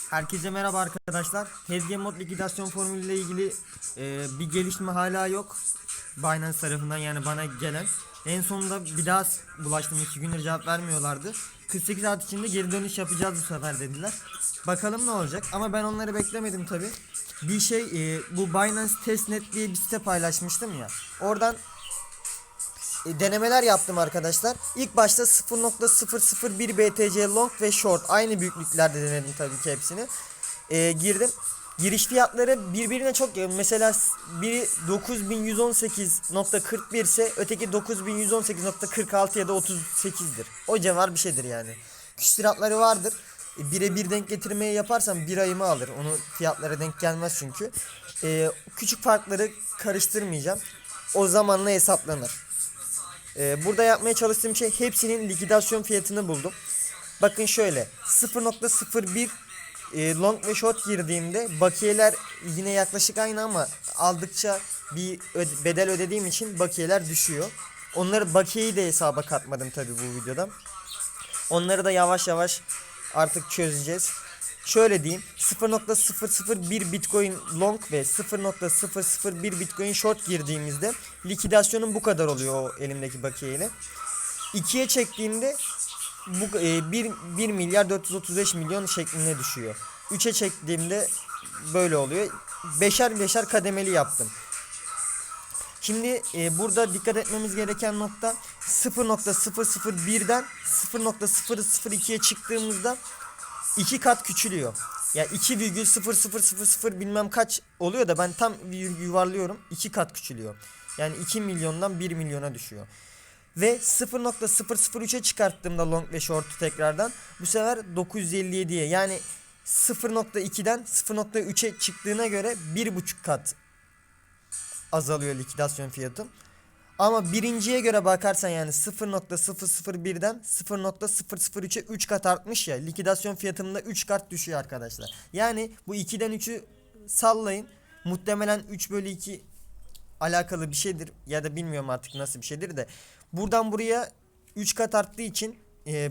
Herkese merhaba arkadaşlar. Hezgen mod likidasyon formülü ile ilgili bir gelişme hala yok. Binance tarafından yani bana gelen. En sonunda bir daha bulaştım, 2 gündür cevap vermiyorlardı. 48 saat içinde geri dönüş yapacağız bu sefer dediler. Bakalım ne olacak, ama ben onları beklemedim tabi. Bir şey bu Binance Testnet diye bir site paylaşmıştım ya. Oradan denemeler yaptım arkadaşlar. İlk başta 0.001 BTC long ve short aynı büyüklüklerde denedim tabii ki hepsini. Girdim. Giriş fiyatları birbirine çok yakın. Mesela biri 9118.41 ise öteki 9118.46 ya da 38'dir. O civar bir şeydir yani. Küsuratları vardır. Birebir denk getirmeyi yaparsam bir ayımı alır. Onu fiyatlara denk gelmez çünkü. Küçük farkları karıştırmayacağım. O zamanla hesaplanır. Burada yapmaya çalıştığım şey, hepsinin likidasyon fiyatını buldum. Bakın şöyle 0.01 long ve short girdiğimde bakiyeler yine yaklaşık aynı, ama aldıkça bir bedel ödediğim için bakiyeler düşüyor. Onları, bakiyeyi de hesaba katmadım tabi bu videoda. Onları da yavaş yavaş artık çözeceğiz. Şöyle diyeyim, 0.001 Bitcoin long ve 0.001 Bitcoin short girdiğimizde likidasyonum bu kadar oluyor o elimdeki bakiyeyle. 2'ye çektiğimde bu 1 milyar 435 milyon şeklinde düşüyor. 3'e çektiğimde böyle oluyor. Beşer beşer kademeli yaptım. Şimdi burada dikkat etmemiz gereken nokta, 0.001'den 0.002'ye çıktığımızda 2 kat küçülüyor. Yani 2,0000 bilmem kaç oluyor da ben tam yuvarlıyorum, 2 kat küçülüyor. Yani 2 milyondan 1 milyona düşüyor. Ve 0.003'e çıkarttığımda long ve short'u tekrardan, bu sefer 957'ye, yani 0.2'den 0.3'e çıktığına göre 1,5 kat azalıyor likidasyon fiyatım. Ama birinciye göre bakarsan, yani 0.001'den 0.003'e 3 kat artmış ya, likidasyon fiyatımda 3 kat düşüyor arkadaşlar. Yani bu 2'den 3'ü sallayın, muhtemelen 3 bölü 2 alakalı bir şeydir ya da bilmiyorum artık nasıl bir şeydir de, buradan buraya 3 kat arttığı için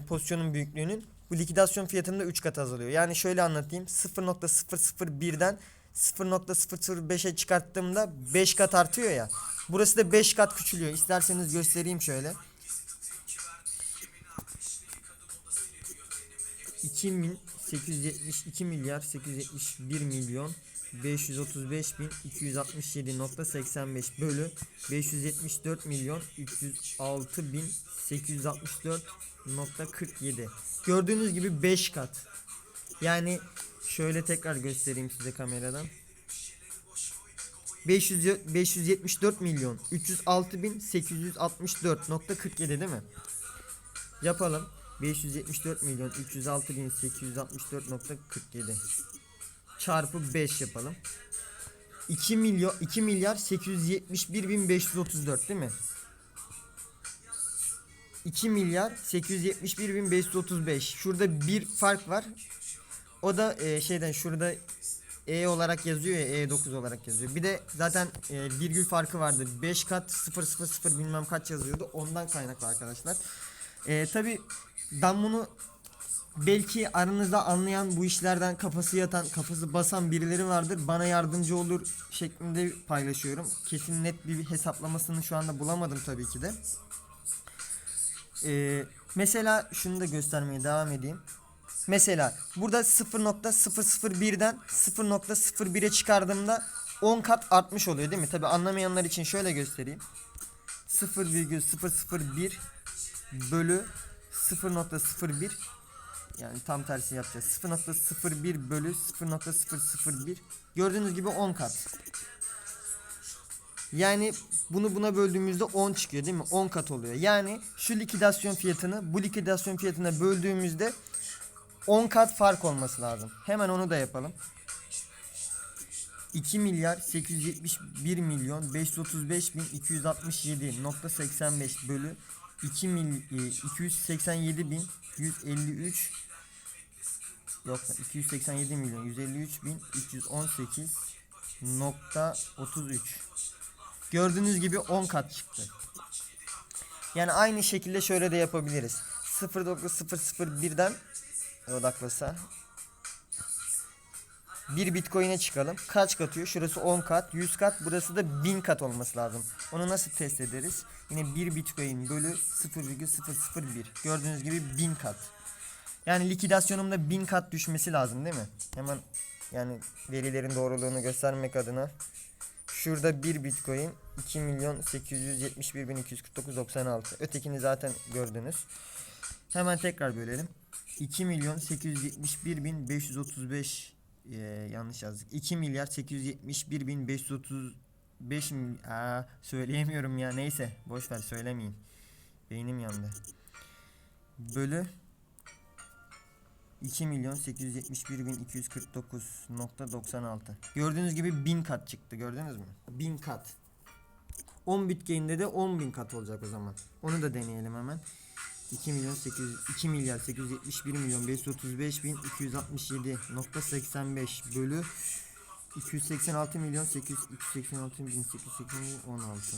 pozisyonun büyüklüğünün, bu likidasyon fiyatında 3 kat azalıyor. Yani şöyle anlatayım, 0.001'den 0.005'e çıkarttığımda 5 kat artıyor ya, burası da 5 kat küçülüyor. İsterseniz göstereyim şöyle. 2872 milyar 871 milyon 535.267.85 bölü 574 milyon 306.864.47. Gördüğünüz gibi 5 kat. Yani şöyle tekrar göstereyim size kameradan. 574 milyon 306.864.47 değil mi? Yapalım. 574 milyon 306.864.47 çarpı 5 yapalım. 2 milyon 2 milyar 871.534 değil mi? 2 milyar 871.535. Şurada bir fark var. O da şeyden, şurada E olarak yazıyor ya, E9 olarak yazıyor. Bir de zaten virgül farkı vardı. 5 kat 000 bilmem kaç yazıyordu. Ondan kaynaklı arkadaşlar. Tabi ben bunu, belki aranızda anlayan, bu işlerden kafası yatan, kafası basan birileri vardır, bana yardımcı olur şeklinde paylaşıyorum. Kesin net bir hesaplamasını şu anda bulamadım tabii ki de. Mesela şunu da göstermeye devam edeyim. Mesela burada 0.001'den 0.01'e çıkardığımda 10 kat artmış oluyor değil mi? Tabi anlamayanlar için şöyle göstereyim. 0,001 bölü 0.01, yani tam tersi yapacağız. 0.01 bölü 0.001, gördüğünüz gibi 10 kat. Yani bunu buna böldüğümüzde 10 çıkıyor değil mi? 10 kat oluyor. Yani şu likidasyon fiyatını bu likidasyon fiyatına böldüğümüzde 10 kat fark olması lazım. Hemen onu da yapalım. 2 milyar 871 milyon 535.267.85 bölü 287.153, yok 287 milyon 153.318.33. Gördüğünüz gibi 10 kat çıktı. Yani aynı şekilde şöyle de yapabiliriz. 0.001'den odaklasa Bir Bitcoin'e çıkalım. Kaç katıyor? Şurası 10 kat, 100 kat, burası da 1000 kat olması lazım. Onu nasıl test ederiz? Yine 1 Bitcoin bölü 0,001. Gördüğünüz gibi 1000 kat. Yani likidasyonumda 1000 kat düşmesi lazım değil mi? Hemen yani verilerin doğruluğunu göstermek adına. Şurada 1 Bitcoin 2.871.249.96. Ötekini zaten gördünüz. Hemen tekrar bölelim. 2.871.535 yanlış yazdık. 2.871.535 söyleyemiyorum ya, neyse boş ver, söylemeyeyim. Beynim yandı. Bölü 2.871.249.96. Gördüğünüz gibi 1000 kat çıktı, gördünüz mü? 1000 kat. 10 Bitcoin'de de 10.000 kat olacak o zaman. Onu da deneyelim hemen. 2.871.535.267.85 bölü 286.886.880.816.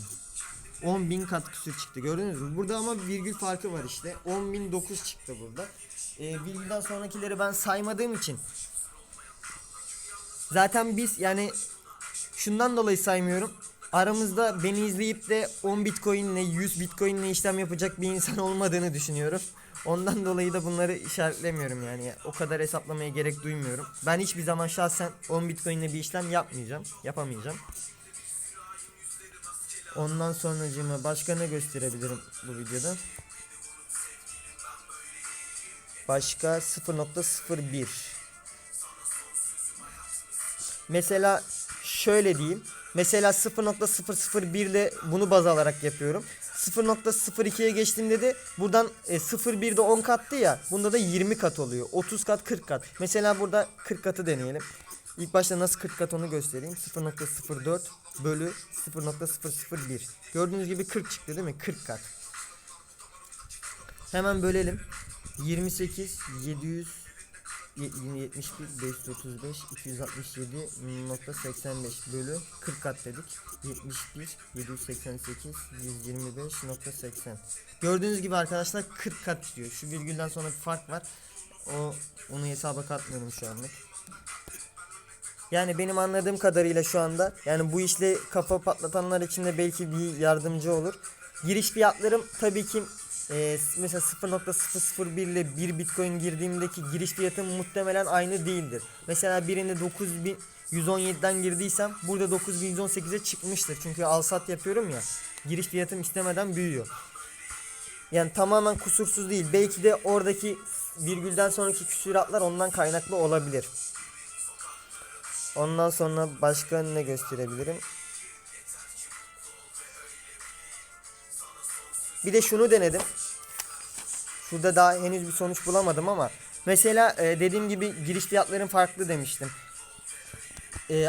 10.000 kat küsür çıktı, gördünüz mü? Burada ama virgül farkı var işte. 10.009 çıktı burada. Virgülden sonrakileri ben saymadığım için. Zaten biz yani şundan dolayı saymıyorum. Aramızda beni izleyip de 10 Bitcoin'le 100 Bitcoin'le işlem yapacak bir insan olmadığını düşünüyorum. Ondan dolayı da bunları işaretlemiyorum yani. O kadar hesaplamaya gerek duymuyorum. Ben hiçbir zaman şahsen 10 Bitcoin'le bir işlem yapamayacağım. Ondan sonracığıma başka ne gösterebilirim bu videoda? Başka 0.01. Mesela şöyle diyeyim. Mesela 0.001 ile bunu baz alarak yapıyorum. 0.02'ye geçtiğimde de buradan 0.1'de 10 kattı ya. Bunda da 20 kat oluyor. 30 kat, 40 kat. Mesela burada 40 katı deneyelim. İlk başta nasıl 40 kat onu göstereyim. 0.04 bölü 0.001. Gördüğünüz gibi 40 çıktı değil mi? 40 kat. Hemen bölelim. 28 700 71 535 267.85 bölü 40 kat dedik. 71 788 125.80. Gördüğünüz gibi arkadaşlar 40 kat diyor. Şu virgülden sonra bir fark var. Onu hesaba katmıyorum şu anlık. Yani benim anladığım kadarıyla şu anda yani bu işle kafa patlatanlar için de belki bir yardımcı olur. Giriş fiyatlarım tabii ki mesela 0.001 ile 1 Bitcoin girdiğimdeki giriş fiyatım muhtemelen aynı değildir. Mesela birinde 9.117'den girdiysem burada 9.118'e çıkmıştır. Çünkü al sat yapıyorum ya. Giriş fiyatım istemeden büyüyor. Yani tamamen kusursuz değil. Belki de oradaki virgülden sonraki küsuratlar ondan kaynaklı olabilir. Ondan sonra başka ne gösterebilirim? Bir de şunu denedim. Şurada daha henüz bir sonuç bulamadım ama mesela dediğim gibi giriş fiyatların farklı demiştim.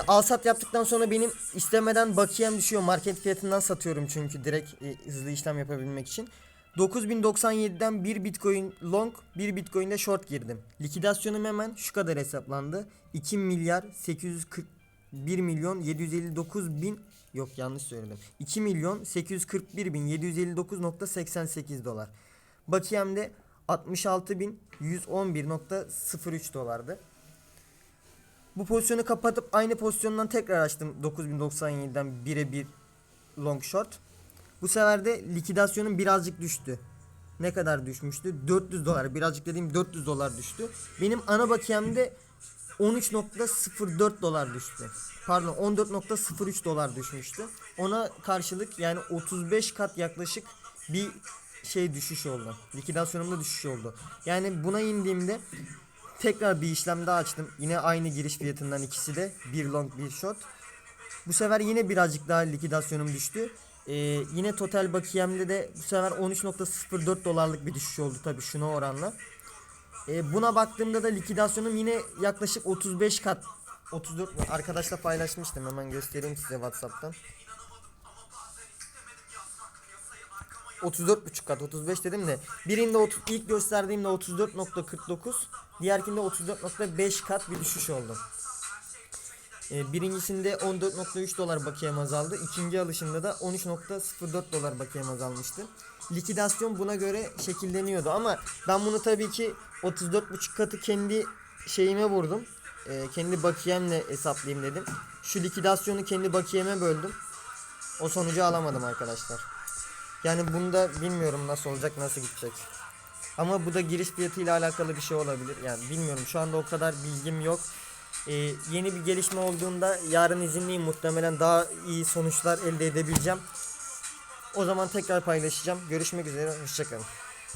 Al sat yaptıktan sonra benim istemeden bakiyem düşüyor. Market fiyatından satıyorum çünkü direkt hızlı işlem yapabilmek için. 9097'den 1 Bitcoin long, 1 Bitcoin'de short girdim. Likidasyonum hemen şu kadar hesaplandı. 2 milyar 841 milyon 759 bin, yok yanlış söyledim. 2 milyon 841 bin 759.88 dolar. Bakiyem de 66.111.03 dolardı. Bu pozisyonu kapatıp aynı pozisyondan tekrar açtım 9097'den 1'e 1 long short. Bu sefer de likidasyonum birazcık düştü. Ne kadar düşmüştü? 400 dolar. Birazcık dediğim 400 dolar düştü. Benim ana bakiyemde 13.04 dolar düştü. Pardon, 14.03 dolar düşmüştü. Ona karşılık yani 35 kat yaklaşık bir düşüş oldu. Likidasyonumda düşüş oldu. Yani buna indiğimde tekrar bir işlem daha açtım. Yine aynı giriş fiyatından ikisi de. Bir long bir short. Bu sefer yine birazcık daha likidasyonum düştü. Yine total bakiyemde de bu sefer 13.04 dolarlık bir düşüş oldu tabii şuna oranla. Buna baktığımda da likidasyonum yine yaklaşık 35 kat. 34 arkadaşla paylaşmıştım, hemen göstereyim size WhatsApp'tan. 34,5 kat, 35 dedim de birinde ilk gösterdiğimde 34.49, diğerkinde 34.5 kat bir düşüş oldu. Birincisinde 14.3 dolar bakiyem azaldı. İkinci alışımda da 13.04 dolar bakiyem azalmıştı. Likidasyon buna göre şekilleniyordu ama ben bunu tabii ki 34,5 katı kendi şeyime vurdum. kendi bakiyemle hesaplayayım dedim. Şu likidasyonu kendi bakiyeme böldüm. O sonucu alamadım arkadaşlar. Yani bunda bilmiyorum nasıl olacak, nasıl gidecek. Ama bu da giriş fiyatıyla alakalı bir şey olabilir. Yani bilmiyorum, şu anda o kadar bilgim yok. Yeni bir gelişme olduğunda yarın izinliyim, muhtemelen daha iyi sonuçlar elde edebileceğim. O zaman tekrar paylaşacağım. Görüşmek üzere, hoşçakalın.